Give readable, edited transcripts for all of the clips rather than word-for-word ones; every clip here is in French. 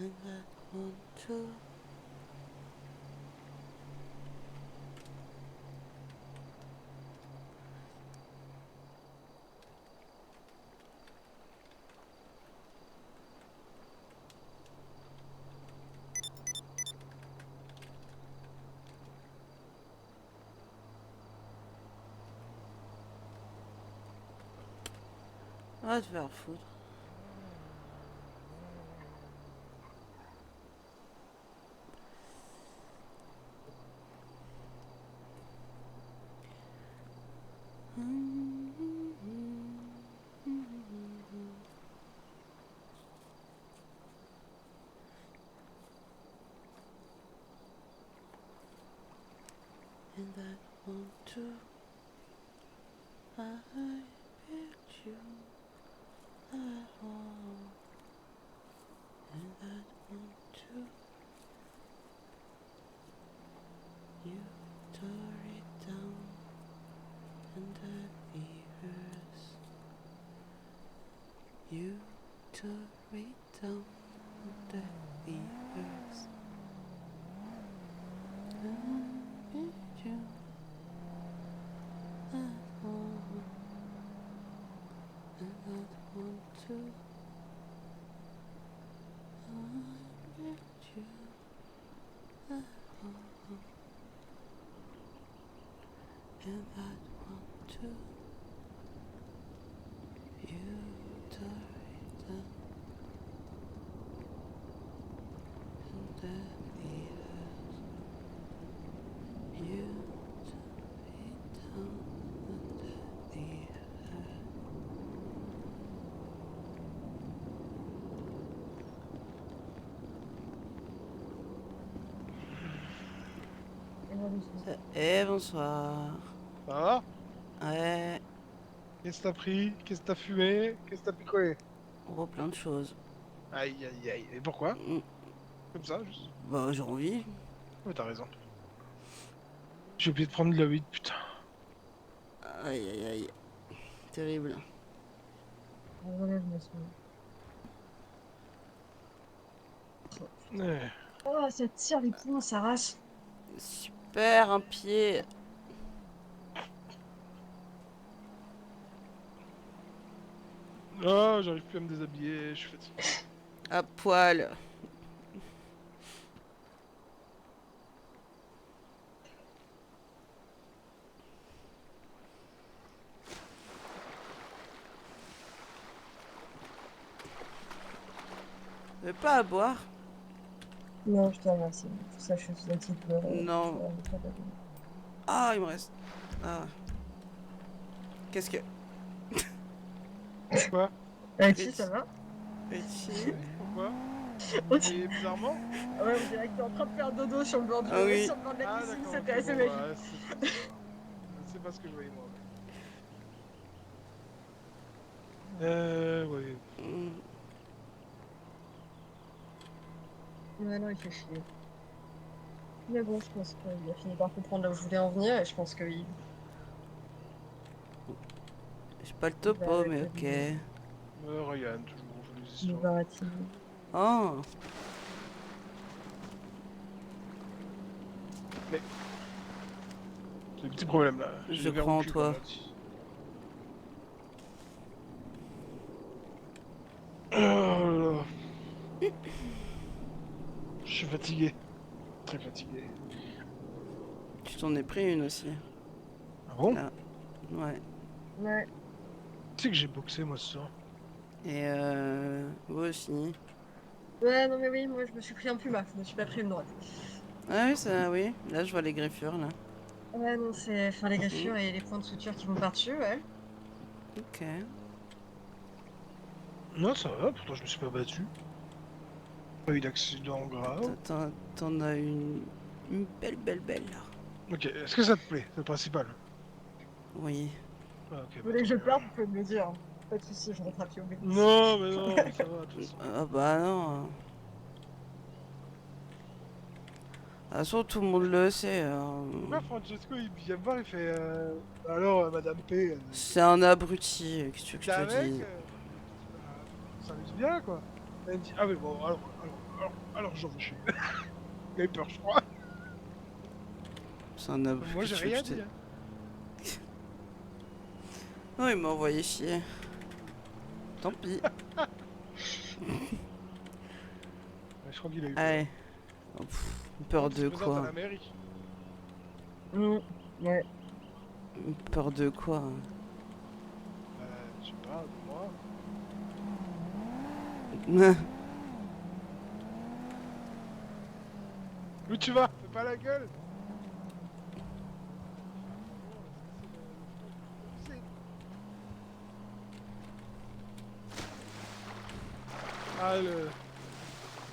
and that one too. Ah, te faire foutre. And that one too. I bet you at home. And that one too. You tore it down. And that reverse. You tore it down. And that reverse. I bet you at home. And that one too. I bet you at home. And that one too. You tore it down. And that reverse. You tore it down. And that reverse. Eh, bonsoir. Ça va? Ouais, Qu'est-ce que t'as pris? Qu'est-ce que t'as fumé? Qu'est-ce que t'as picolé? gros plein de choses. Aïe aïe aïe. Et pourquoi? Mm, Comme ça, juste. Bah, j'ai envie. Ouais, t'as raison. J'ai oublié de prendre de la weed, putain. Aïe, aïe, aïe. Terrible. Voilà, je me suis... Ouais. Oh, ça tire les poumons, ça rase. Super, un pied. Oh, j'arrive plus à me déshabiller, je suis fatigué. À poil. Mais pas à boire. Non, je te remercie. Tout ça, je suis un petit peu... Non. Ah, il me reste. Ah. Qu'est-ce que. Quoi? Si, ça va? Richie. Pourquoi? On Et bizarrement? Ouais, on dirait que t'es en train de faire dodo sur le bord, Ah oui. sur le bord de la Ah piscine, d'accord, c'était ok, assez bon, magique. bah, c'est pas ce que je voyais moi. Ouais. Mm. Ouais, non, il fait chier. Mais bon, je pense qu'il a fini par comprendre là où je voulais en venir, et je pense qu'il J'ai pas le va topo, mais arrêter ok. Ryan, toujours, on fait des de nous histoires. baratiner. Oh. J'ai des petits problèmes là. J'ai Je le verre crois au en cul, comme toi. on dit. Oh là là. Je suis fatigué. Très fatigué. Tu t'en es pris une aussi. Ah bon? Là. Ouais. Ouais. Tu sais que j'ai boxé moi ce soir. Et moi aussi. Ouais, non, mais oui, moi, je me suis pris un puma, je me suis pas pris une droite. Ah oui, ça, oui. Là, je vois les griffures, là. Ouais, non, c'est... Enfin, les Mm. griffures et les points de suture qui vont par-dessus, ouais. Ok. Non, ça va, pourtant je me suis pas battu. Pas eu d'accident grave. T'en as une belle, belle, belle, là. Ok, est-ce que ça te plaît? C'est le principal. Oui. Ah, ok, Vous bah voulez que tant je mieux parte, alors. vous pouvez me le dire. Pas de soucis, je rentre à pied au bénéfice. Non, mais non, ça va, de toute façon. Ah bah non. De toute façon, tout le monde le sait. Pourquoi Francesco il vient me voir, il fait alors, Madame P, C'est un abruti, qu'est-ce que tu veux que t'es je te un mec dise? on s'amuse bien quoi. Elle me dit, ah oui, bon, alors j'en veux chier. Il a eu peur, je crois. Ça n'a Moi, j'ai rien dit. Hein. Non, il m'a envoyé chier. Tant pis. Ouais, je crois qu'il a eu peur. Allez. Oh, peur Il se de présente à quoi? la mairie. Ouais. Peur de quoi? Je sais pas, de moi. Où tu vas? Fais pas la gueule. Ah, le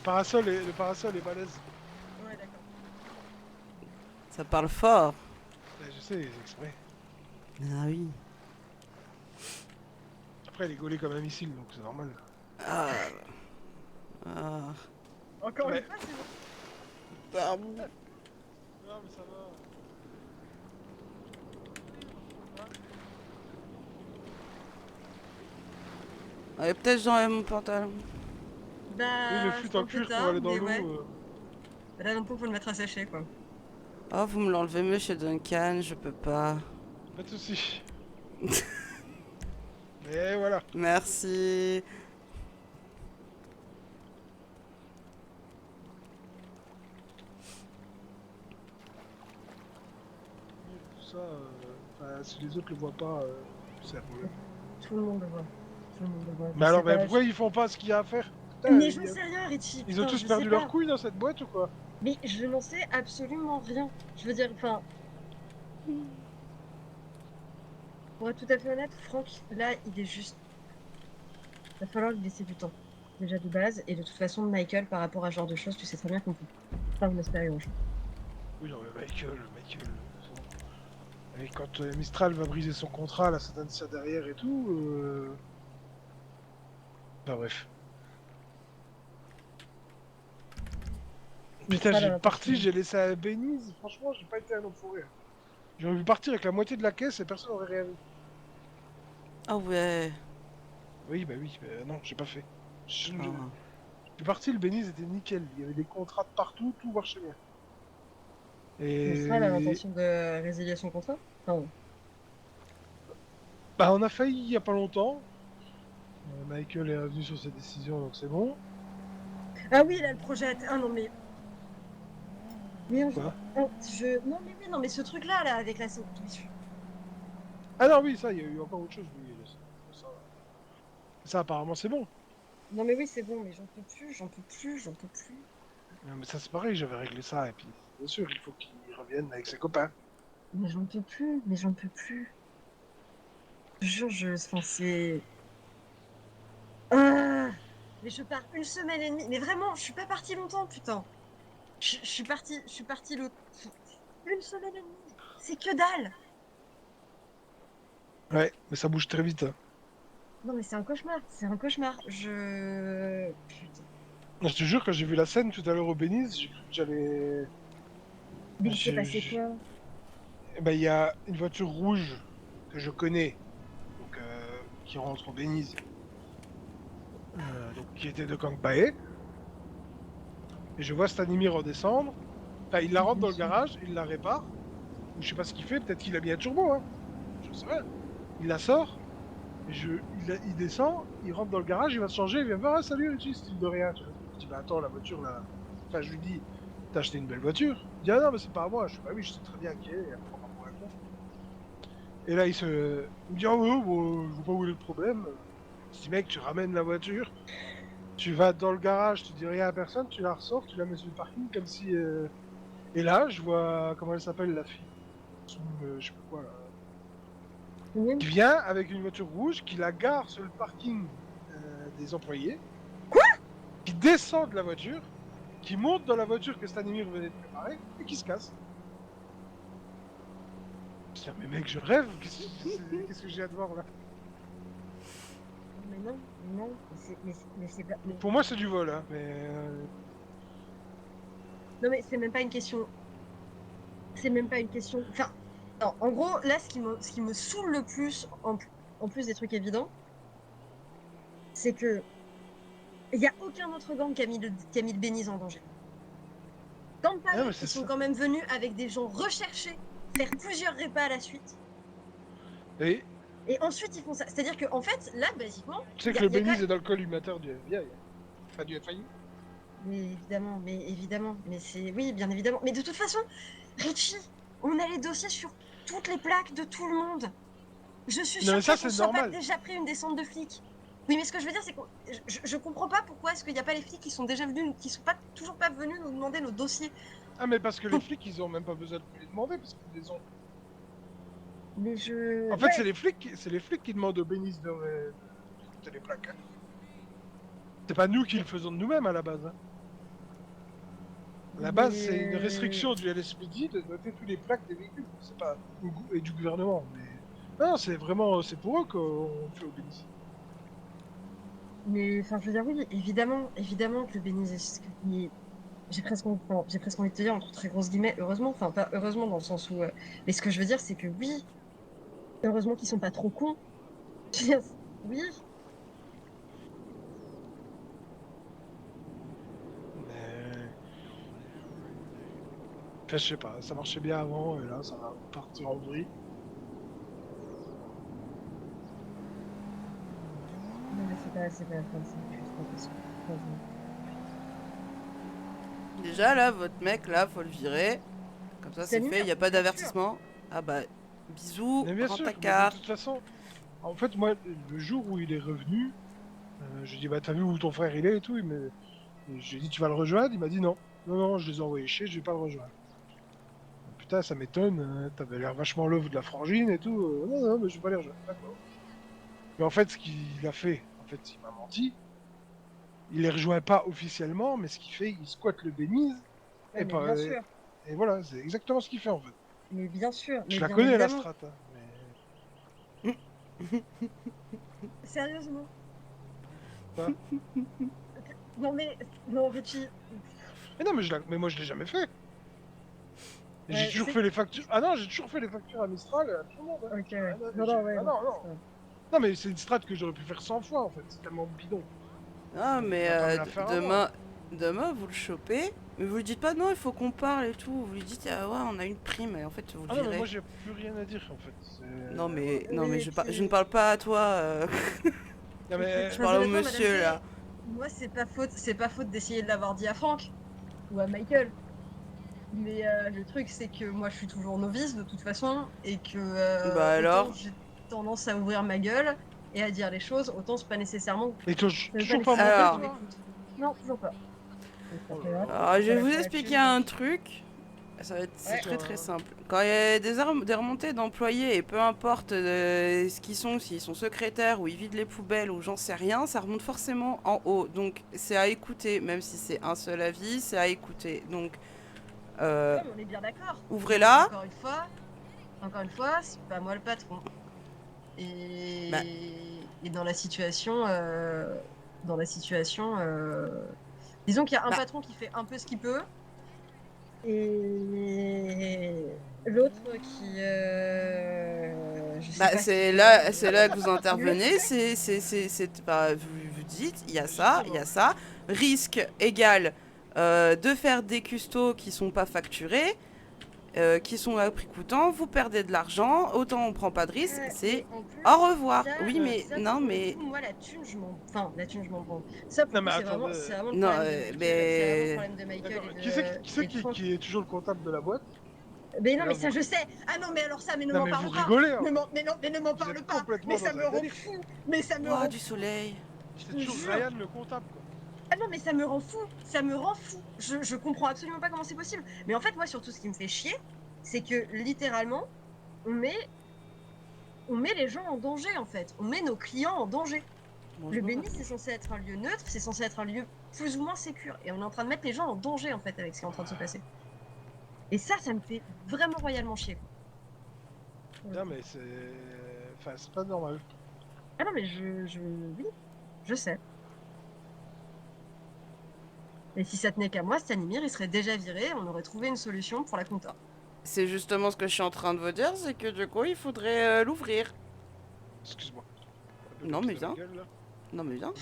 parasol est balèze. Ouais, d'accord. Ça parle fort. Ouais, je sais, c'est exprès. Ah oui. Après, elle est gaulée comme un missile, donc c'est normal. Ah. Ah. Encore Ouais. une fois, c'est bon. Pardon. Non, mais ça va. Allez, peut-être j'enlève mon pantalon. Oui, le Bah, fut c'est en un peu cuir pour tard, aller dans mais l'eau. ouais. Là non plus, faut le mettre à sécher, quoi. Oh, vous me l'enlevez, monsieur Duncan, je peux pas. Pas de soucis. Mais voilà. Merci. Tout ça, si les autres le voient pas, c'est un problème. Tout le monde le voit. Tout le monde le voit. Mais Je alors, sais pas, pourquoi ils font pas ce qu'il y a à faire? Putain, Mais j'en sais rien, Richie. ils ont Putain, tous je perdu sais leurs pas. couilles dans cette boîte ou quoi? Mais je n'en sais absolument rien. Je veux dire, enfin, pour être tout à fait honnête, Franck, là, il est juste. Il va falloir lui laisser du temps. Déjà de base, et de toute façon, Michael, par rapport à ce genre de choses, tu sais très bien qu'on peut pas vous espérer grand chose. Oui, non, mais Michael. Et quand Mistral va briser son contrat, là, ça donne ça derrière et tout. Enfin, bref. Putain, Mistral j'ai a parti, l'impression- j'ai laissé à Benize. Franchement, j'ai pas été un homme fourré. J'aurais pu partir avec la moitié de la caisse et personne n'aurait rien vu. Ah ouais. Oui, bah oui, mais non, j'ai pas fait. Je Ah. suis parti, le Benize était nickel. Il y avait des contrats de partout, tout marchait bien. Mistral a Et l'intention de résilier son contrat? Enfin, bah, on a failli il y a pas longtemps. Michael est revenu sur ses décisions, donc c'est bon. ah oui, là, le projet. Ah non, mais. Mais Quoi? Non, mais oui, non, mais ce truc-là, là, avec la. Ah non, oui, ça, il y a eu encore autre chose. Oui, ça apparemment, c'est bon. Non, mais oui, c'est bon, mais j'en peux plus, j'en peux plus, j'en peux plus. Non, mais ça, c'est pareil, j'avais réglé ça. Et puis, bien sûr, il faut qu'il revienne avec ses copains. Mais j'en peux plus, mais j'en peux plus. Je jure, enfin, c'est. Ah, mais je pars une semaine et demie. Mais vraiment, je suis pas partie longtemps, putain. Je suis partie l'autre. Une semaine et demie. C'est que dalle. Ouais, mais ça bouge très vite. Hein. Non, mais c'est un cauchemar, c'est un cauchemar. Putain. Je te jure, quand j'ai vu la scène tout à l'heure au Benize, j'ai cru que j'allais. Mais il s'est passé Je- quoi? Eh ben, il y a une voiture rouge que je connais, donc, qui rentre au Benize, donc, qui était de Kangbae. Et je vois Stanimir redescendre. Enfin, il la rentre dans le garage, il la répare. Ou je sais pas ce qu'il fait, peut-être qu'il a mis un turbo, hein. Je sais rien. Il la sort, et il descend, il rentre dans le garage, il va se changer, il vient me voir, ah salut Richie, style de rien. Tu vois. Je dis, bah attends, la voiture là. Enfin, je lui dis, t'as acheté une belle voiture. Il dit, ah non, mais c'est pas à moi. Je dis, bah oui, je sais très bien qui est, elle prend pas pour un con. Et là, il me dit, ah ouais, bon, je vois pas où est le problème. Je dis, mec, tu ramènes la voiture, tu vas dans le garage, tu dis rien à personne, tu la ressors, tu la mets sur le parking comme si. Et là, je vois, comment elle s'appelle, la fille, je sais pas quoi, là, qui vient avec une voiture rouge, qui la gare sur le parking des employés, qui descend de la voiture, qui monte dans la voiture que Stanimir venait de préparer, et qui se casse. Je dis, mais mec, je rêve, qu'est-ce que j'ai à te voir là? Mais non, mais c'est pas. Pour moi, c'est du vol, hein, mais. Non, mais c'est même pas une question. C'est même pas une question. Enfin, non, en gros, là, ce qui me saoule le plus, en plus des trucs évidents, c'est que Il n'y a aucun autre gang qui a mis le Beniz en danger. Dans le Ouais, palais, mais c'est ils sont ça. quand même venus avec des gens recherchés, faire plusieurs repas à la suite. Et Et ensuite, ils font ça. C'est-à-dire qu'en fait, là, basiquement, tu sais il y que a, le il y a Beniz quand est dans le collimateur du FBI, hein. Enfin du FIU. Mais évidemment. Mais c'est... Oui, bien évidemment. Mais de toute façon, Richie, on a les dossiers sur toutes les plaques de tout le monde. Je suis Non mais ça choquée qu'on c'est ne soit pas normal. déjà pris une descente de flics. Oui, mais ce que je veux dire, c'est que je comprends pas pourquoi est-ce qu'il n'y a pas les flics qui sont déjà venus, qui sont pas toujours pas venus nous demander nos dossiers. Ah mais parce que les flics ils ont même pas besoin de nous les demander parce qu'ils les ont. Mais En fait ouais, c'est les flics qui demandent au Beniz de compter les plaques. Hein. C'est pas nous qui le faisons de nous-mêmes à la base. Hein. À la base c'est une restriction du LSPD de noter tous les plaques des véhicules. C'est pas et du gouvernement. Mais non c'est vraiment c'est pour eux qu'on fait au Beniz. Mais enfin, je veux dire, oui, évidemment que le Beniz j'ai presque envie de te dire entre très grosses guillemets, heureusement, enfin pas heureusement dans le sens où, mais ce que je veux dire, c'est que oui, heureusement qu'ils sont pas trop cons. Oui, Mais enfin, je sais pas, ça marchait bien avant et là ça va partir en vrille. non mais c'est pas, enfin, c'est juste pas possible. Heureusement. Déjà, là, votre mec, là, faut le virer. Comme ça, c'est fait, il S'animir, n'y a pas bien sûr. d'avertissement. Ah bah, bisous, Mais bien prends sûr, ta mais de carte. toute façon, en fait moi le jour où il est revenu, je lui dis bah t'as vu où ton frère il est et tout, j'ai dit tu vas le rejoindre, il m'a dit non. Non, non, je les ai envoyés chier, je vais pas le rejoindre. Putain, ça m'étonne, t'avais l'air vachement love de la frangine et tout. Non, non, mais je vais pas les rejoindre, d'accord. Mais en fait, ce qu'il a fait, en fait, il m'a menti. Il les rejoint pas officiellement, mais ce qu'il fait, il squatte le Beniz. Ouais, Et, mais pas, bien sûr, et voilà, c'est exactement ce qu'il fait en fait. mais Je la bien connais la évidemment. strat, hein, Sérieusement. hein. Non mais, non Richie, Mais non, mais moi je l'ai jamais fait. Et j'ai ouais, toujours fait les factures. Ah non, j'ai toujours fait les factures à Mistral à tout le monde. Hein. ok, J'ai ouais. rien à- Non, j'ai- non, ouais, Ah non. non, non. Non, mais c'est une strat que j'aurais pu faire 100 fois en fait. C'est tellement bidon. Ah, Il mais m'a pas mis à faire avant. demain, vous le chopez. Mais vous lui dites pas non, il faut qu'on parle et tout. Vous lui dites, ah ouais, on a une prime. Et en fait, vous le Ah non, mais moi virez. j'ai plus rien à dire en fait. Voilà. Non, mais Oui, je ne puis... parle pas à toi. Non, mais. Je Très parle au honnêtement, Madame monsieur, G, là. moi c'est pas faute d'essayer de l'avoir dit à Franck ou à Michael. Mais le truc c'est que moi je suis toujours novice de toute façon et que Bah autant alors. j'ai tendance à ouvrir ma gueule et à dire les choses, autant c'est pas nécessairement, Mais t'as ça veut pas toujours pas nécessairement monté qu'on Alors, toi. m'écoute. Non, toujours pas. Donc, ça Oh fait là hâte. là. alors, je vais Voilà vous pour expliquer là-dessus. un truc. C'est Ouais. très très Putain. simple. Quand il y a des remontées d'employés, et peu importe ce qu'ils sont, s'ils sont secrétaires ou ils vident les poubelles ou j'en sais rien, ça remonte forcément en haut. Donc c'est à écouter, même si c'est un seul avis, c'est à écouter. Donc Ouais, mais on est bien d'accord. Mais ouvrez-la. encore une fois, c'est pas moi le patron. Bah, Et dans la situation, disons qu'il y a un bah, patron qui fait un peu ce qu'il peut, et l'autre qui, je sais bah, pas ce qu'il fait c'est là que vous non plus. intervenez. Bah, vous dites, il y a ça, il y Justement. a ça. Risque égal de faire des custos qui sont pas facturés. Qui sont à prix coûtant, vous perdez de l'argent, autant on prend pas de risque, c'est Mais en plus, au revoir. ça, Oui, Ouais. mais ça non, pour le mais coup, moi la thune, la thune, je m'en branle. Ça pour Non, le coup, mais attendez. c'est vraiment le non, problème de Michael, c'est vraiment le mais problème de Michael D'accord. Qui c'est et de Franck. qui est toujours le comptable de la boîte? Mais Et non, là, mais ça je sais. Ah non, mais alors ça, mais ne Non, m'en mais vous parle pas. rigolez en fait. Mais ne m'en Vous parle êtes pas. Mais complètement ça dans me un rend délire. fou. Mais ça me oh, rend du fou. soleil. C'est Je te toujours jure. Ryan le comptable quoi. Ah non, mais ça me rend fou. Ça me rend fou. Je comprends absolument pas comment c'est possible. Mais en fait, moi, surtout, ce qui me fait chier, c'est que littéralement, on met, on met les gens en danger, en fait. On met nos clients en danger. Bon, je Le me Bénis, c'est rapproche. censé être un lieu neutre, c'est censé être un lieu plus ou moins sécure. Et on est en train de mettre les gens en danger, en fait, avec ce qui est en train de se passer. Et ça me fait vraiment royalement chier, quoi. Non, mais c'est. Enfin, c'est pas normal. Ah non, mais oui, je sais. Et si ça tenait qu'à moi, Stanimir, il serait déjà viré, on aurait trouvé une solution pour la compta. C'est justement ce que je suis en train de vous dire, c'est que du coup, il faudrait l'ouvrir. Excuse-moi. Un peu Non, comme mais ça, ma viens. gueule là. Non, mais viens.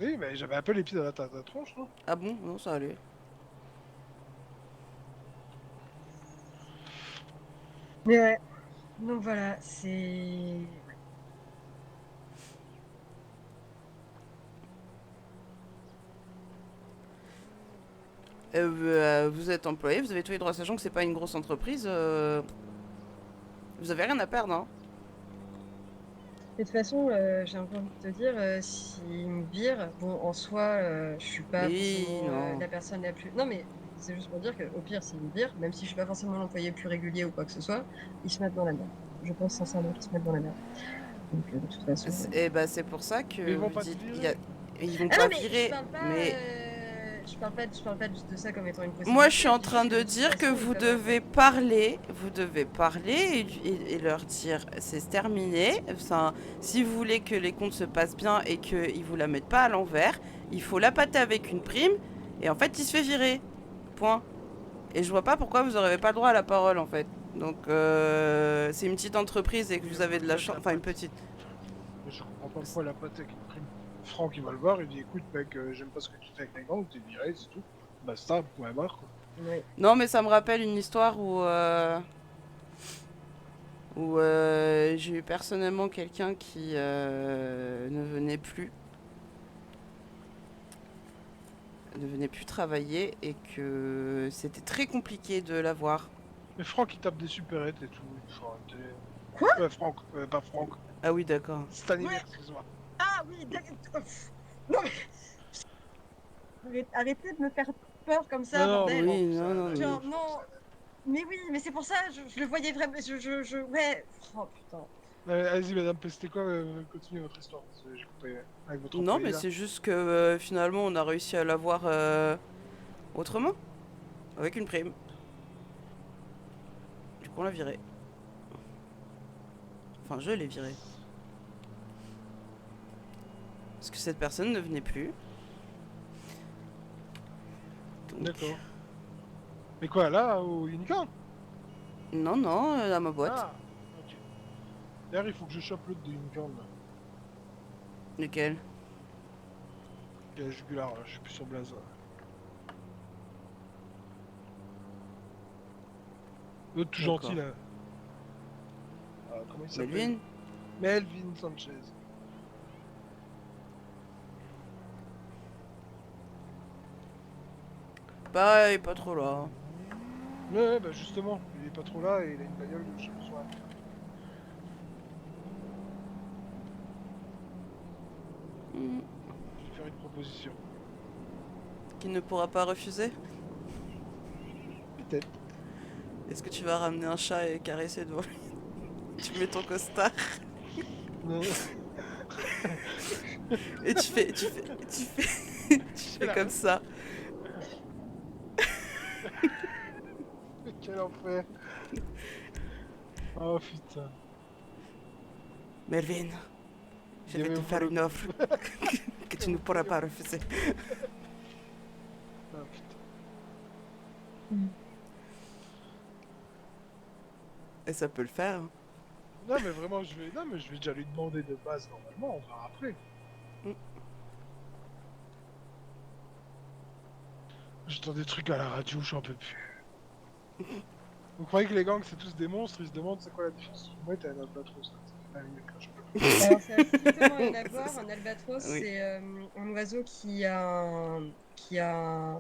Oui, mais j'avais un peu les pieds dans ta tronche, non? Ah bon? Non, ça allait. Mais ouais, donc voilà, c'est... Vous êtes employé, vous avez tous les droits, sachant que c'est pas une grosse entreprise. Vous avez rien à perdre, hein. De toute façon, j'ai un peu envie de te dire, s'ils me virent, bon, en soi, je suis pas Oui, forcément non. la personne la plus... Non, mais c'est juste pour dire qu'au pire, s'ils me virent, même si je suis pas forcément l'employé le plus régulier ou quoi que ce soit, ils se mettent dans la merde. Je pense sincèrement qu'ils se mettent dans la merde. Donc, de toute façon... Et bah, c'est pour ça Mais que ils vont vous pas te dites. virer. Ils vont Ah non, pas mais je virer, parle pas, mais je parle pas juste de ça comme étant une moi, je possibilité. suis en Je dis train juste que de de toute dire que façon, ils peuvent... vous devez parler et leur dire c'est terminé. Enfin, si vous voulez que les comptes se passent bien et qu'ils vous la mettent pas à l'envers, il faut la pâter avec une prime et en fait, il se fait virer. Point. Et je vois pas pourquoi vous n'aurez pas le droit à la parole en fait. Donc, c'est une petite entreprise et que vous avez de la Avec chance. la Enfin, une patte. petite. Mais je comprends pas pourquoi la patte avec une prime. Franck, il va le voir, il dit écoute, mec, j'aime pas ce que tu fais avec les gangs, t'es viré, c'est tout. Basta, point barre, quoi. Oui. Non, mais ça me rappelle une histoire où j'ai eu personnellement quelqu'un qui ne venait plus travailler et que c'était très compliqué de l'avoir. Mais Franck, il tape des supérettes et tout, il faut arrêter. Quoi? Franck, pas Franck. Ah oui, d'accord. Ouais. Stanimir, excuse-moi. Ah oui, non mais arrêtez de me faire peur comme Non, ça, non, bordel. Oui, Franck, c'est non, un non, ado, Genre, Franck, non, c'est un ado. mais oui, mais c'est pour ça, je le voyais vraiment, ouais. Oh putain. Allez-y, madame, c'était quoi continuez votre histoire, parce que j'ai coupé avec votre non, employé mais là. c'est juste que finalement on a réussi à l'avoir autrement, avec une prime. Du coup, on l'a viré. Enfin, je l'ai viré. Parce que cette personne ne venait plus. Donc, D'accord. Mais quoi, là, au Unicorn? non, non, à ma boîte. Ah, ok. D'ailleurs, il faut que je chope l'autre de Unicorn là. Lequel? Il y a Jugular, là, je suis plus sur Blaze. Là. L'autre tout gentil D'accord. là. Ah, comment il s'appelle? Melvin? Melvin Sanchez. Pareil, pas trop là. Ouais, bah justement, il est pas trop là et il a une bagnole, j'ai besoin. Hmm. Je vais lui faire une proposition. Qui ne pourra pas refuser? Peut-être. Est-ce que tu vas ramener un chat et caresser devant lui? Tu mets ton costard Non, et tu fais la comme ref. ça. Quel enfer. Oh putain. Melvin, je Il y vais avait te au faire fond une offre que tu ne pourras pas refuser. Ah putain. Et ça peut le faire. Hein. Non mais vraiment je vais. Non mais je vais déjà lui demander de base normalement, on verra après. Mm. J'entends des trucs à la radio, j'en peux plus. Vous croyez que les gangs c'est tous des monstres, ils se demandent c'est quoi la différence entre une mouette et un albatros là. Ça fait 20 minutes là, j'en peux plus. Alors, c'est strictement rien à C'est voir. ça. Un albatros, Oui. c'est un oiseau qui a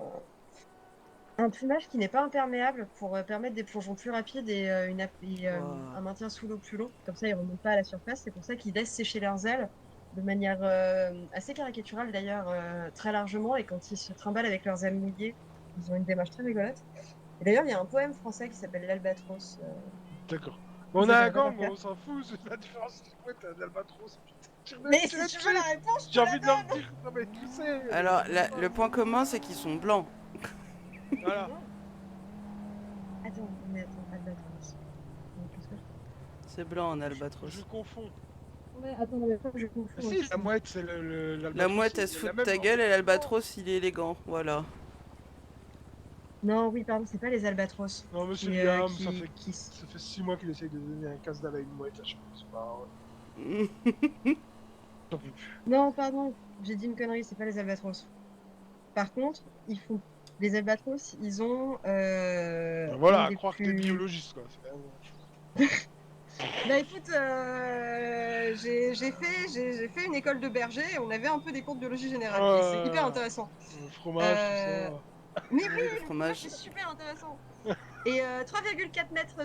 un plumage qui n'est pas imperméable pour permettre des plongeons plus rapides et, Wow. un maintien sous l'eau plus long. Comme ça, ils ne remontent pas à la surface. C'est pour ça qu'ils laissent sécher leurs ailes de manière assez caricaturale d'ailleurs, très largement. Et quand ils se trimballent avec leurs ailes mouillées, ils ont une démarche très rigolote. Et d'ailleurs, il y a un poème français qui s'appelle L'Albatros. D'accord. Que On je a un connais pas gang, par mais cœur. on s'en fout, c'est la différence entre une mouette et un albatros. Putain, Mais tire si tu veux dessus. la réponse, je J'ai te la envie de leur donne. dire, non mais tu sais, Alors, je veux pas. le point commun, c'est qu'ils sont blancs. Voilà. Non. Attends, mais attends, Albatros. Qu'est-ce que C'est blanc en Je albatros. confonds. Ouais, attends, mais je Ah confonds si, aussi. la mouette, c'est La l'albatros. mouette, elle se fout de ta gueule et l'albatros, il est élégant. Voilà. Non, oui, pardon, c'est pas les albatros. Non, monsieur C'est Liam, qui... ça fait 6 mois qu'il essaye de donner un casse-dalle à une mouette à chaque fois. C'est pas... T'en peux plus. Non, pardon, j'ai dit une connerie, c'est pas les albatros. Par contre, ils font. Les albatros, ils ont Voilà, une à des croire que t'es plus. biologiste, quoi. C'est quand même- Bah écoute, j'ai fait une école de berger et on avait un peu des cours de biologie générale et c'est hyper Ah, intéressant. le fromage, tout Euh, ça. Mais oui, Oui, le le fromage c'est fromage. super intéressant. Et 3,4 mètres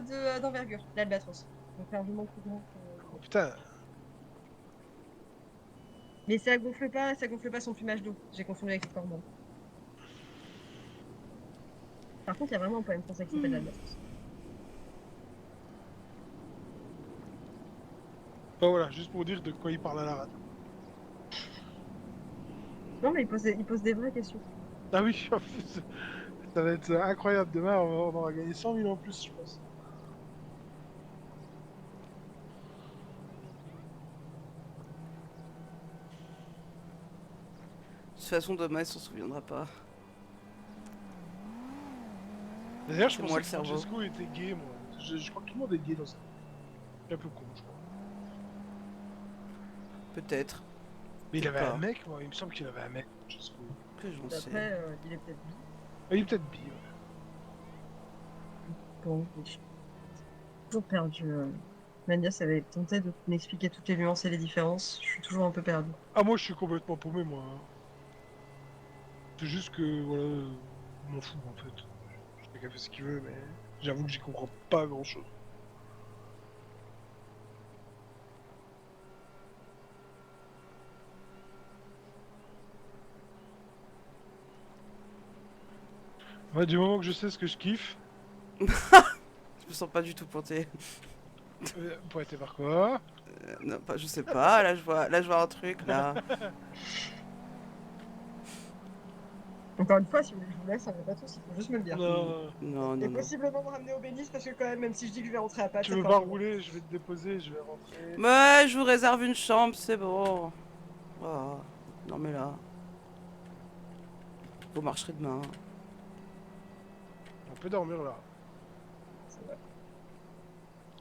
d'envergure, l'albatros. Donc largement plus grand que. Oh, putain. Mais ça gonfle pas son plumage d'eau. J'ai confondu avec le corbeau. Par contre, il y a vraiment un poème français qui s'appelle l'albatros. Bah voilà, juste pour dire de quoi il parle à la radio. Non, mais il pose des vraies questions. Ah oui, en plus, ça va être incroyable. Demain, on aura gagné 100 000 en plus, je pense. De toute façon, demain, il s'en souviendra pas. D'ailleurs, je C'est pensais moi le que cerveau. Francesco était gay, moi. Je crois que tout le monde est gay dans ça. C'est un peu con, je crois. Peut-être. Mais il Peut-être avait un pas. mec, moi. Il me semble qu'il avait un mec, Francesco. Que j'en sais. Après, il est peut-être bi. Ah, il est peut-être bi, ouais. Bon, je suis toujours perdu. Manias avait tenté de m'expliquer toutes les nuances et les différences. Je suis toujours un peu perdue. Ah, moi, je suis complètement paumé, moi. Hein. C'est juste que, voilà, je m'en fous, en fait. Chacun fait ce qu'il veut, mais j'avoue que j'y comprends pas grand-chose. Ouais, du moment que je sais ce que je kiffe, Je me sens pas du tout pointée. pour être par quoi? Non, pas, je sais pas. Là, je vois un truc là. Encore une fois, si vous voulez que je vous laisse, ça va pas tous, il faut juste me le dire. Non, Non, Et non, non. possiblement me ramener au Bénis, parce que quand même si je dis que je vais rentrer à Pâques, tu ça veux fait pas un peu long. rouler, je vais te déposer, je vais rentrer. Mais je vous réserve une chambre, c'est bon. Oh. Non, mais là. Vous marcherez demain. On peut dormir là. C'est vrai.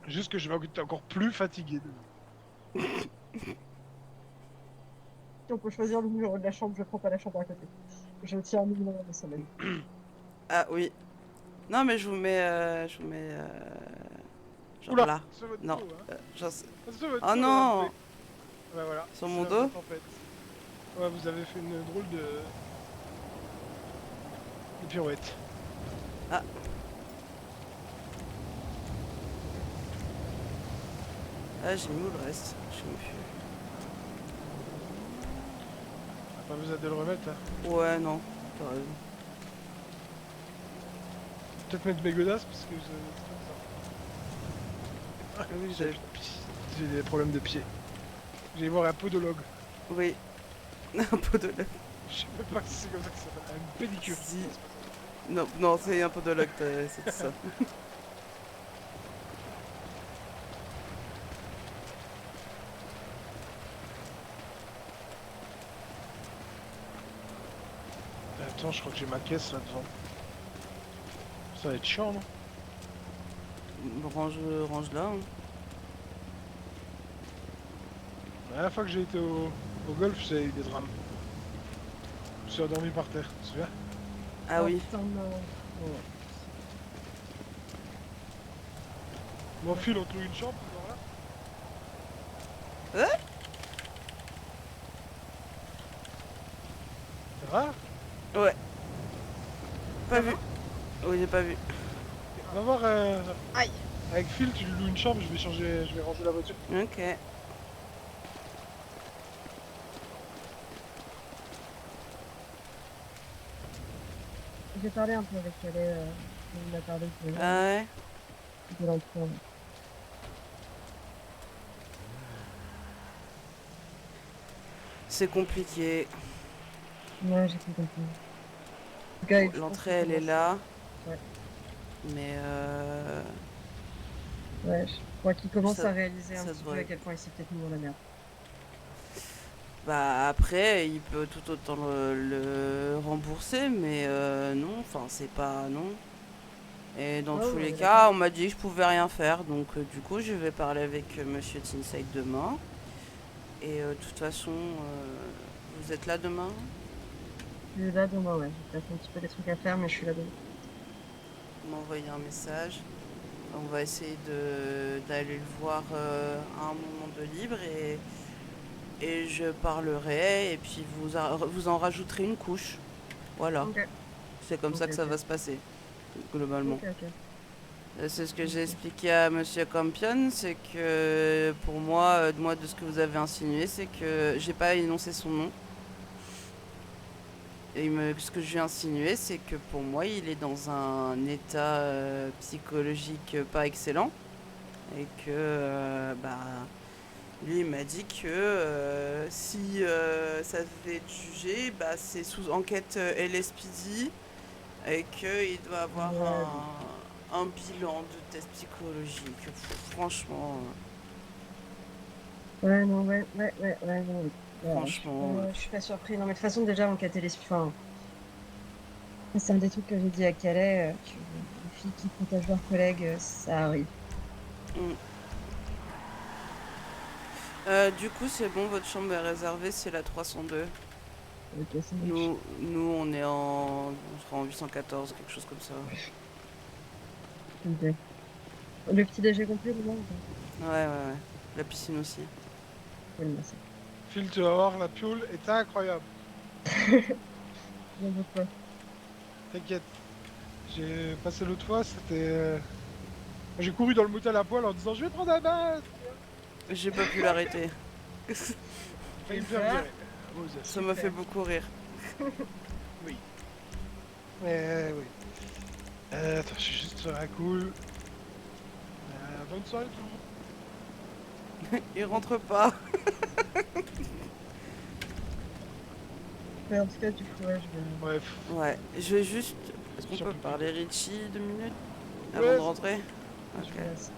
Juste que je vais être encore plus fatigué demain. Si on peut choisir le numéro de la chambre, je prends pas la chambre à côté. Je tiens un minimum de sommeil. Ah oui. Non, mais je vous mets. Genre Oula, là. sur votre Non. dos, hein. Genre... Sur votre Oh dos, non. là, ouais, voilà. Sur C'est mon la dos. vraie tempête. Ouais, vous avez fait une drôle de pirouette. Ah. Ah, j'ai mis où le reste? Je sais même Pas besoin de le remettre, hein. plus. Ouais, non. T'as raison. Peut-être mettre mes godasses parce que Ah oui, j'ai j'ai des problèmes de pied. J'ai voir un podologue. Oui. Un podologue. Je sais même pas si c'est comme ça que ça s'appelle. Un pédicure. Si. Non, non, c'est un podologue, c'est tout ça. Attends, je crois que j'ai ma caisse là devant. Ça va être chiant, non? Range là. Hein. La dernière fois que j'ai été au golf, j'ai eu des drames. Je me suis endormi par terre, tu te souviens? Ah oui. Putain, non. Ouais. Mon fil, on te loue une chambre, ce Hein? C'est rare? Ouais. Pas vu. Oui, j'ai pas vu. On va voir. Aïe. Avec Phil, tu lui loues une chambre, je vais ranger la voiture. Ok. J'ai parlé un peu avec elle, on a parlé Ah ouais. de l'emploi. C'est compliqué. Ouais, j'ai tout compris. En tout cas, je pense L'entrée, que elle est là. Ouais. Mais Ouais, je crois qu'il commence Ça- à réaliser un ça petit peu devrait. à quel point il s'est peut-être mis dans la merde. Bah après, il peut tout autant le rembourser, mais non, enfin c'est pas non. Et dans Ouais, tous ouais, les on est cas, d'accord. on m'a dit que je pouvais rien faire, donc du coup je vais parler avec Monsieur Tinside demain. Et de toute façon, vous êtes là demain? Je suis là demain, ouais. J'ai peut-être un petit peu des trucs à faire, mais je suis là demain. M'envoyer un message. On va essayer d'aller le voir à un moment de libre et je parlerai et puis vous en rajouterez une couche. Voilà, Ok, c'est comme ok, ça que ça ok. va se passer, globalement. Ok, ok. C'est ce que j'ai Ok. expliqué à Monsieur Campion, c'est que pour moi, de ce que vous avez insinué, c'est que j'ai pas énoncé son nom. Et ce que je lui ai insinué, c'est que pour moi, il est dans un état psychologique pas excellent. Et que, bah, lui, il m'a dit que si ça devait être jugé, bah, c'est sous enquête LSPD et qu'il doit avoir Ouais, un bilan de test psychologique. Franchement, ouais, non, ouais, non, oui. Ouais, franchement, je suis pas surpris. Non, mais de toute façon, déjà, enquêter les... Enfin, c'est un des trucs que j'ai dit à Calais, que les filles qui protègent leurs collègues, ça arrive. mm. Du coup, c'est bon, votre chambre est réservée, c'est la 302. Ok, ça marche. Nous, on sera en 814, quelque chose comme ça. Ok. Le petit déj est compris, demain ou pas? Ouais. La piscine aussi. Cool, merci. Phil, tu vas voir, la pioule est incroyable. J'en doute pas. T'inquiète. J'ai passé l'autre fois, c'était. J'ai couru dans le motel à poil en disant je vais prendre un bain. J'ai pas pu l'arrêter. J'ai failli me faire Super, virer. Osef. Ça m'a fait super. beaucoup rire. Oui. Oui. Attends, je suis juste sur un cool. Bonne soirée tout le monde. Il rentre pas. Mais en tout cas, du coup, ouais, je vais... Bref. Ouais, je vais juste. Est-ce qu'on Sur peut public. parler Richie 2 minutes avant Ouais, de rentrer? Je Ok. vous laisse.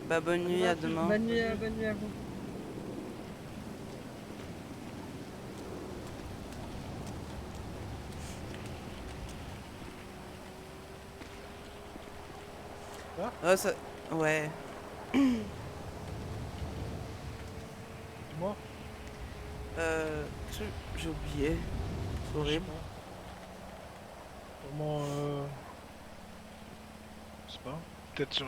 Bah, bonne à nuit, demain, à Phil. demain. Bonne nuit à vous. Ah, Ah, ça. Ouais. dis-moi. J'ai oublié. C'est Je sais horrible. pas. Vraiment. Je sais pas. Peut-être sur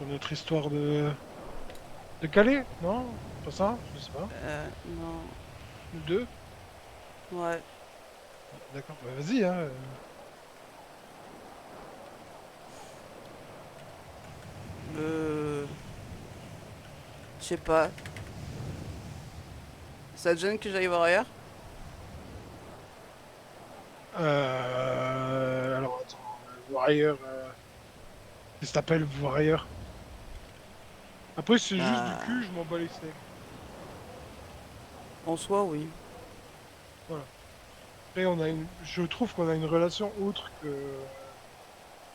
notre histoire de Calais. Non? Pas ça? Je sais pas. Non. Nous deux? Ouais. D'accord. Bah, vas-y, hein. Euh. Je sais pas. Ça te gêne que j'aille voir ailleurs? Alors attends. Voir ailleurs. Qu'est-ce que t'appelles voir ailleurs? Après, c'est juste du Bah. cul, je m'en bats les steaks. En soi, oui. Voilà. Après, je trouve qu'on a une relation autre que.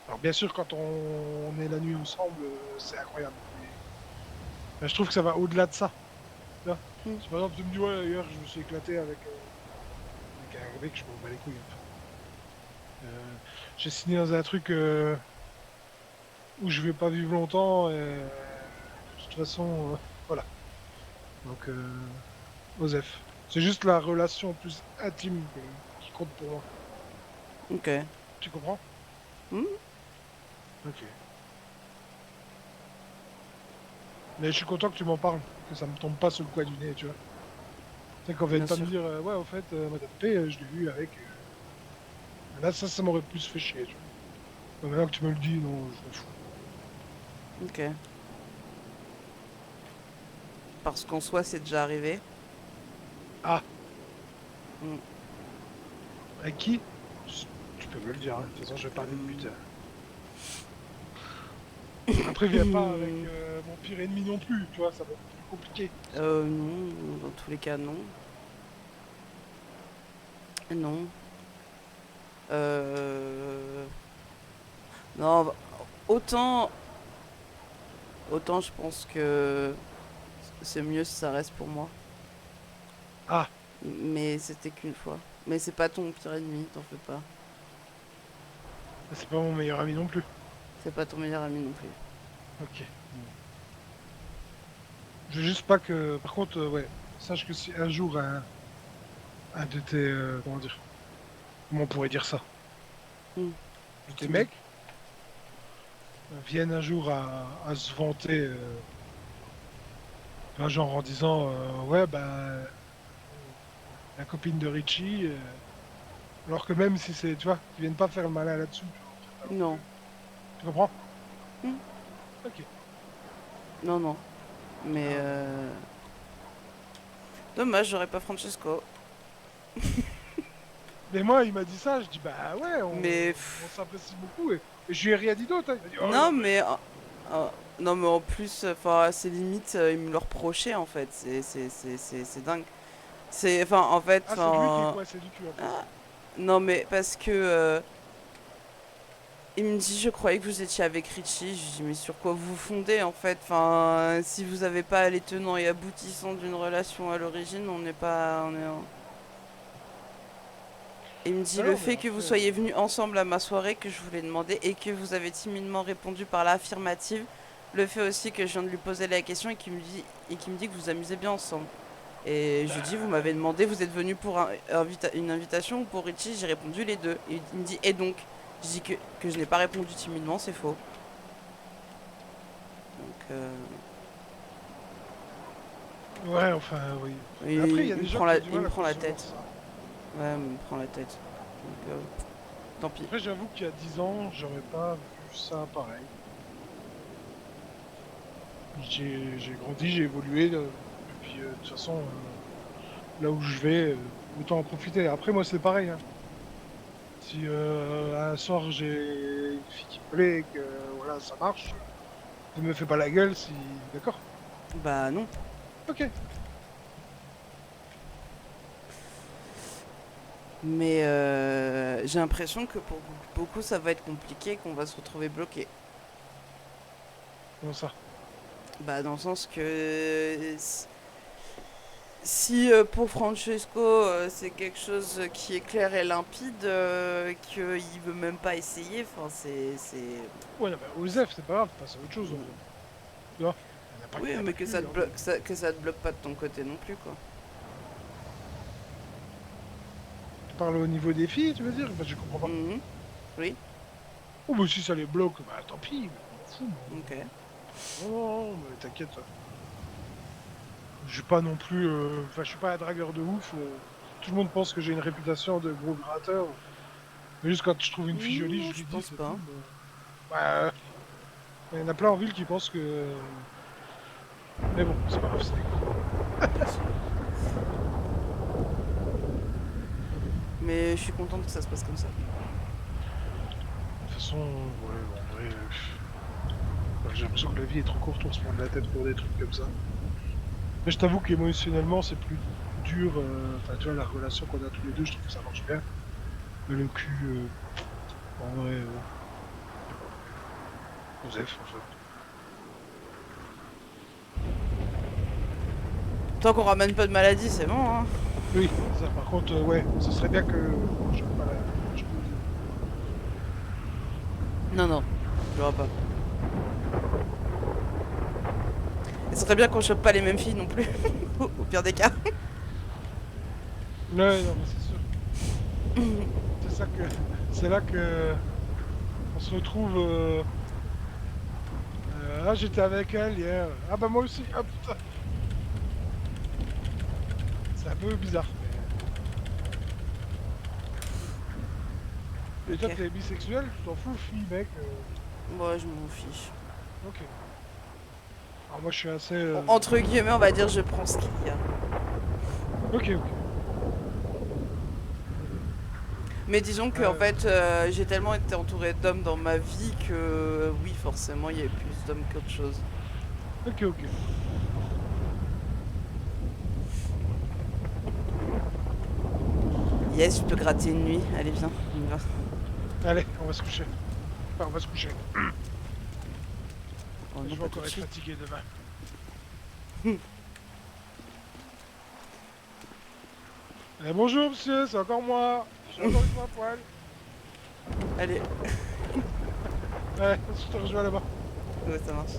Alors, bien sûr, quand on est la nuit ensemble, c'est incroyable. Mais je trouve que ça va au-delà de ça. Tu vois. Hmm. Si par exemple, tu me dis, ouais, hier, je me suis éclaté avec un mec, je m'en bats les couilles. J'ai signé dans un truc où je vais pas vivre longtemps, et de toute façon, voilà. Donc, Osef. C'est juste la relation plus intime qui compte pour moi. Ok. Tu comprends? Hmm. Ok. Mais je suis content que tu m'en parles, que ça me tombe pas sur le coin du nez, tu vois. Tu sais qu'on vient Bien pas me sûr. dire, ouais, en fait, Madame P, je l'ai vu avec. Là, ça m'aurait plus fait chier, tu vois. Mais maintenant que tu me le dis, non, je m'en fous. Ok. Parce qu'en soi, c'est déjà arrivé. Ah, Hmm. avec qui? Tu peux me le dire, hein. De toute façon, je vais parler de but. Après, viens pas avec Hmm. mon pire ennemi non plus, tu vois, ça va être plus compliqué. Non. Dans tous les cas, non. Non. Euh... Non, autant, autant je pense que c'est mieux si ça reste pour moi. Ah, Mais c'était qu'une fois. Mais c'est pas ton pire ennemi, t'en fais pas. c'est pas mon meilleur ami non plus. C'est pas ton meilleur ami non plus. Ok. Je veux juste pas que... Par contre, ouais, sache que si un jour un de tes... comment dire? Comment on pourrait dire ça? Hmm. De tes mecs viennent un jour à se vanter, tu vois, genre en disant ouais, bah, la copine de Richie, alors que même si c'est, tu vois, ils viennent pas faire le malin là-dessus. Non. Tu comprends? Hmm. Ok. Non, non. Mais dommage, j'aurais pas Francesco. Mais moi, il m'a dit ça, je dis bah ouais, Mais on s'apprécie beaucoup et je lui ai rien dit d'autre. Hein. Il m'a dit oh non, non, mais mais non, mais en plus, enfin, c'est limite, il me le reprochait en fait. C'est dingue. C'est, enfin, en fait, ah, c'est lui qui est enfin, coincé du cul en plus. ah, non, mais parce que il me dit, je croyais que vous étiez avec Richie. Je lui dis, mais sur quoi vous vous fondez en fait? Enfin, si vous avez pas les tenants et aboutissants d'une relation à l'origine, on n'est pas, on est. Il me dit Ah le non, mais fait que vous après, soyez venus ensemble à ma soirée que je vous l'ai demandé et que vous avez timidement répondu par l'affirmative. Le fait aussi que je viens de lui poser la question et qu'il me dit que vous vous amusez bien ensemble. Et je lui dis, vous m'avez demandé, vous êtes venu pour une invitation ou pour Richie? J'ai répondu les deux. Et il me dit, et donc? Je dis que je n'ai pas répondu timidement, c'est faux. Donc, ouais, enfin, oui. il, Après, il y a il des me gens prend qui la, ont du il mal me à prend la concevoir tête. ça. Ouais, il me prend la tête. Donc, tant pis. Après, j'avoue qu'il y a 10 ans, j'aurais pas vu ça pareil. J'ai grandi, j'ai évolué, et puis de toute façon, là où je vais, autant en profiter. Après, moi, c'est pareil. Hein. Si un soir j'ai une fille qui me plaît et que voilà, ça marche, ne me fais pas la gueule si. D'accord? Bah non. Ok. Mais j'ai l'impression que pour beaucoup ça va être compliqué, qu'on va se retrouver bloqué. Comment ça? Bah dans le sens que si pour Francesco c'est quelque chose qui est clair et limpide, qu'il veut même pas essayer, enfin c'est... Ouais, non, bah, Osef, c'est pas grave, passe à autre chose en fait. Tu vois? Oui, Il y a pas mais que que lui, ça te hein. bloque, que ça te bloque pas de ton côté non plus quoi. Tu parles au niveau des filles, tu veux dire? Bah, je comprends pas. Mhm. Oui, Oh, bah si ça les bloque, bah tant pis, mais on m'en fout. Moi. ok. Non, non, non, mais t'inquiète. Je suis pas non plus. Enfin, je suis pas un dragueur de ouf. Tout le monde pense que j'ai une réputation de gros gratteur. Mais juste quand je trouve une fille jolie, Non, je je lui dis, pense c'est pas. tout. Bah, il y en a plein en ville qui pensent que. Mais bon, c'est pas grave, c'est des Mais je suis contente que ça se passe comme ça. De toute façon, ouais, en vrai. Bah, j'ai l'impression que la vie est trop courte pour se prendre la tête pour des trucs comme ça. Mais je t'avoue qu'émotionnellement, c'est plus dur. Enfin, tu vois, la relation qu'on a tous les deux, je trouve que ça marche bien. Mais le cul, en vrai, Joseph, en fait. Tant qu'on ramène pas de maladie, c'est bon hein. Oui, ça, par contre, ouais, ce serait bien que je pas la. Je- Non, non, je vois pas. Et ce serait bien qu'on chope pas les mêmes filles non plus, au pire des cas. Ouais, non, mais c'est sûr. C'est ça que. C'est là que. On se retrouve. Ah, j'étais avec elle hier. Ah, bah moi aussi. Ah, putain. C'est un peu bizarre. Mais... Et toi, Ok. t'es bisexuel? Tu t'en fous, fille, mec? Moi, je m'en fiche. Ok. Alors, moi, je suis assez. Entre guillemets, on va dire je prends ce qu'il y a. Ok, ok. Mais disons que en fait, j'ai tellement été entourée d'hommes dans ma vie que oui, forcément, il y avait plus d'hommes qu'autre chose. Ok, ok. Yes, je peux gratter une nuit. Allez, viens, on y va. Allez, on va se coucher. Enfin, on va se coucher. Oh, Je non, vais pas tout encore de être suite. fatigué demain. Bonjour, monsieur, c'est encore moi. J'ai encore une fois un poil. Allez, Ouais, je te rejoins là-bas. ouais, ça marche.